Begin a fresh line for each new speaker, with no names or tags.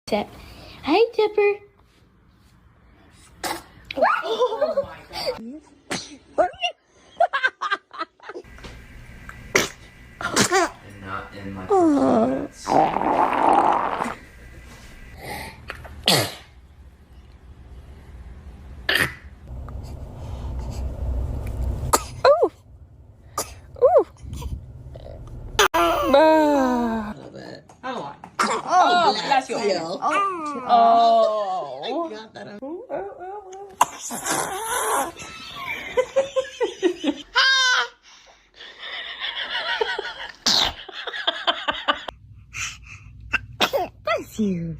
Set. Hi, Dipper.
Oh my god. And not in my performance.
A lot. Oh, bless you. Oh.
Got that. Bless you.